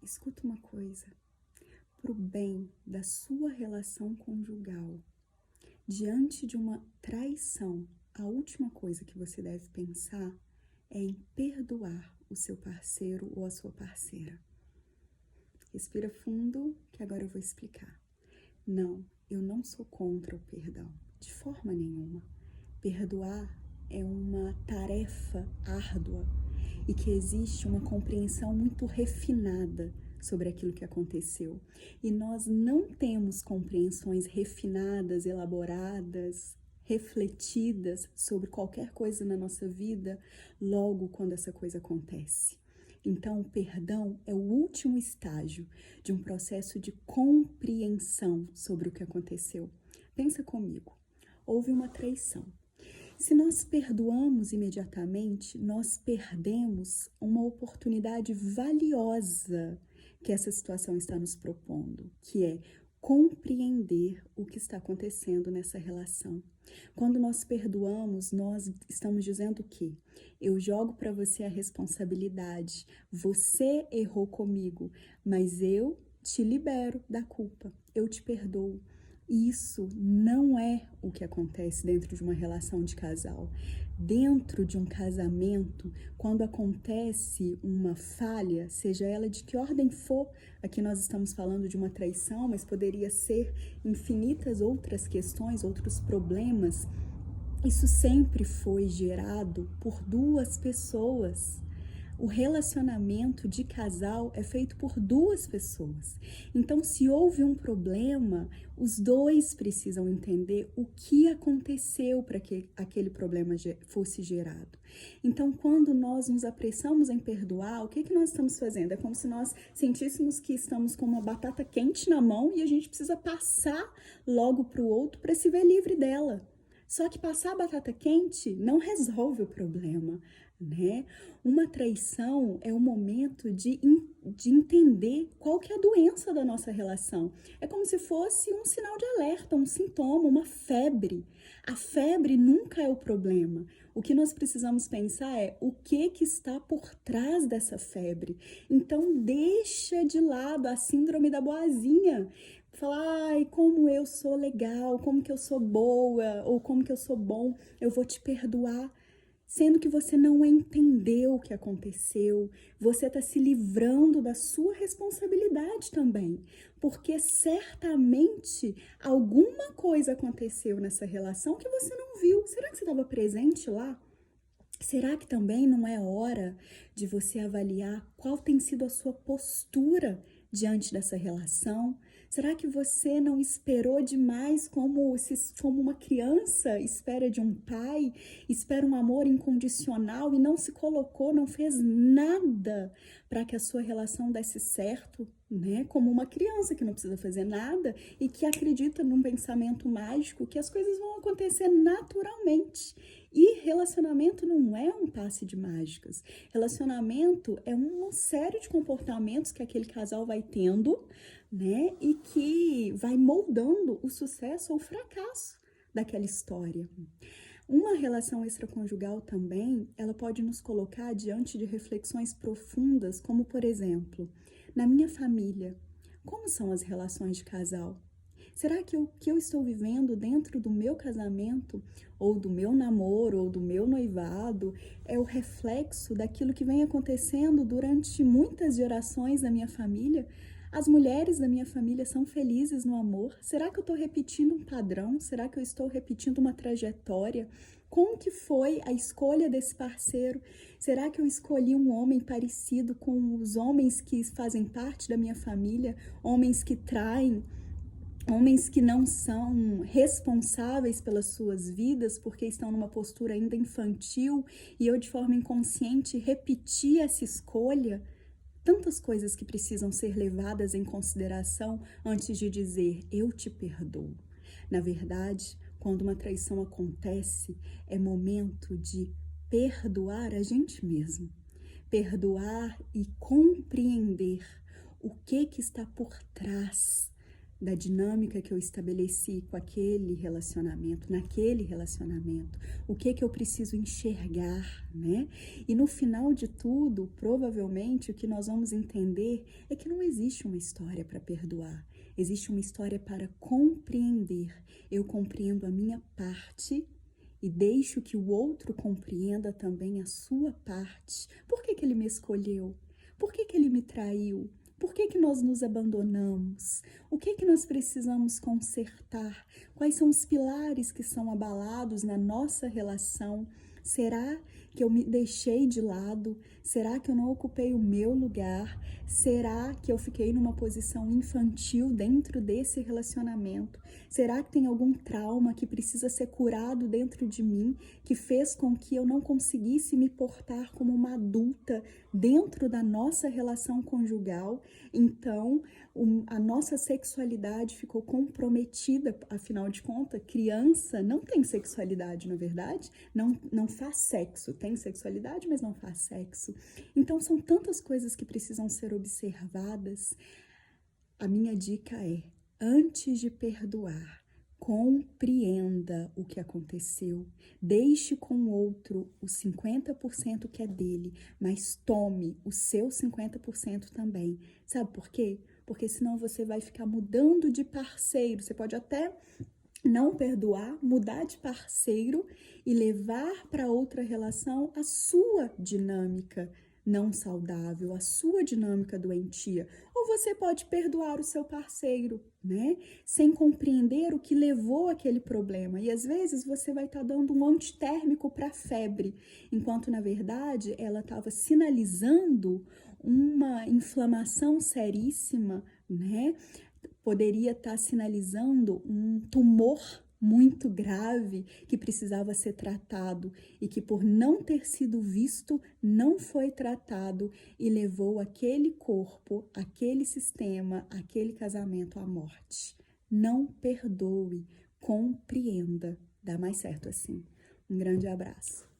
Escuta uma coisa, para o bem da sua relação conjugal, diante de uma traição, a última coisa que você deve pensar é em perdoar o seu parceiro ou a sua parceira. Respira fundo, que agora eu vou explicar. Não, eu não sou contra o perdão, de forma nenhuma. Perdoar é uma tarefa árdua e que existe uma compreensão muito refinada sobre aquilo que aconteceu. E nós não temos compreensões refinadas, elaboradas, refletidas sobre qualquer coisa na nossa vida logo quando essa coisa acontece. Então, o perdão é o último estágio de um processo de compreensão sobre o que aconteceu. Pensa comigo, houve uma traição. Se nós perdoamos imediatamente, nós perdemos uma oportunidade valiosa que essa situação está nos propondo, que é compreender o que está acontecendo nessa relação. Quando nós perdoamos, nós estamos dizendo que eu jogo para você a responsabilidade, você errou comigo, mas eu te libero da culpa, eu te perdoo. Isso não é o que acontece dentro de uma relação de casal. Dentro de um casamento, quando acontece uma falha, seja ela de que ordem for, aqui nós estamos falando de uma traição, mas poderia ser infinitas outras questões, outros problemas, isso sempre foi gerado por duas pessoas. O relacionamento de casal é feito por duas pessoas. Então, se houve um problema, os dois precisam entender o que aconteceu para que aquele problema fosse gerado. Então, quando nós nos apressamos em perdoar, o que nós estamos fazendo? É como se nós sentíssemos que estamos com uma batata quente na mão e a gente precisa passar logo para o outro para se ver livre dela. Só que passar a batata quente não resolve o problema, né? Uma traição é o momento de entender qual que é a doença da nossa relação. É como se fosse um sinal de alerta, um sintoma, uma febre. A febre nunca é o problema. O que nós precisamos pensar é o que está por trás dessa febre. Então, deixa de lado a síndrome da boazinha. Falar, ai, como eu sou legal, como que eu sou boa, ou como que eu sou bom, eu vou te perdoar. Sendo que você não entendeu o que aconteceu, você está se livrando da sua responsabilidade também, porque certamente alguma coisa aconteceu nessa relação que você não viu. Será que você estava presente lá? Será que também não é hora de você avaliar qual tem sido a sua postura diante dessa relação? Será que você não esperou demais como uma criança espera de um pai, espera um amor incondicional e não se colocou, não fez nada para que a sua relação desse certo, né? Como uma criança que não precisa fazer nada e que acredita num pensamento mágico que as coisas vão acontecer naturalmente. E relacionamento não é um passe de mágicas. Relacionamento é uma série de comportamentos que aquele casal vai tendo, né? E que vai moldando o sucesso ou o fracasso daquela história. Uma relação extraconjugal também, ela pode nos colocar diante de reflexões profundas, como por exemplo, na minha família, como são as relações de casal? Será que o que eu estou vivendo dentro do meu casamento, ou do meu namoro, ou do meu noivado, é o reflexo daquilo que vem acontecendo durante muitas gerações da minha família? As mulheres da minha família são felizes no amor? Será que eu estou repetindo um padrão? Será que eu estou repetindo uma trajetória? Como que foi a escolha desse parceiro? Será que eu escolhi um homem parecido com os homens que fazem parte da minha família? Homens que traem? Homens que não são responsáveis pelas suas vidas porque estão numa postura ainda infantil e eu de forma inconsciente repeti essa escolha? Tantas coisas que precisam ser levadas em consideração antes de dizer eu te perdoo. Na verdade, quando uma traição acontece, é momento de perdoar a gente mesmo. Perdoar e compreender o que está por trás da dinâmica que eu estabeleci com aquele relacionamento, naquele relacionamento, o que eu preciso enxergar, né? E no final de tudo, provavelmente o que nós vamos entender é que não existe uma história para perdoar, existe uma história para compreender. Eu compreendo a minha parte e deixo que o outro compreenda também a sua parte. Por que ele me escolheu? Por que ele me traiu? Por que nós nos abandonamos? O que nós precisamos consertar? Quais são os pilares que são abalados na nossa relação? Será que eu me deixei de lado? Será que eu não ocupei o meu lugar? Será que eu fiquei numa posição infantil dentro desse relacionamento? Será que tem algum trauma que precisa ser curado dentro de mim, que fez com que eu não conseguisse me portar como uma adulta dentro da nossa relação conjugal? Então, a nossa sexualidade ficou comprometida, afinal de contas, criança não tem sexualidade, na verdade, não faz sexo, tem sexualidade, mas não faz sexo. Então, são tantas coisas que precisam ser observadas. A minha dica é, antes de perdoar, compreenda o que aconteceu, deixe com o outro os 50% que é dele, mas tome o seu 50% também. Sabe por quê? Porque senão você vai ficar mudando de parceiro. Você pode até não perdoar, mudar de parceiro e levar para outra relação a sua dinâmica não saudável, a sua dinâmica doentia. Ou você pode perdoar o seu parceiro, né? Sem compreender o que levou aquele problema. E às vezes você vai estar dando um antitérmico para a febre, enquanto na verdade ela estava sinalizando uma inflamação seríssima, né? Poderia estar sinalizando um tumor muito grave que precisava ser tratado e que por não ter sido visto, não foi tratado e levou aquele corpo, aquele sistema, aquele casamento à morte. Não perdoe, compreenda. Dá mais certo assim. Um grande abraço.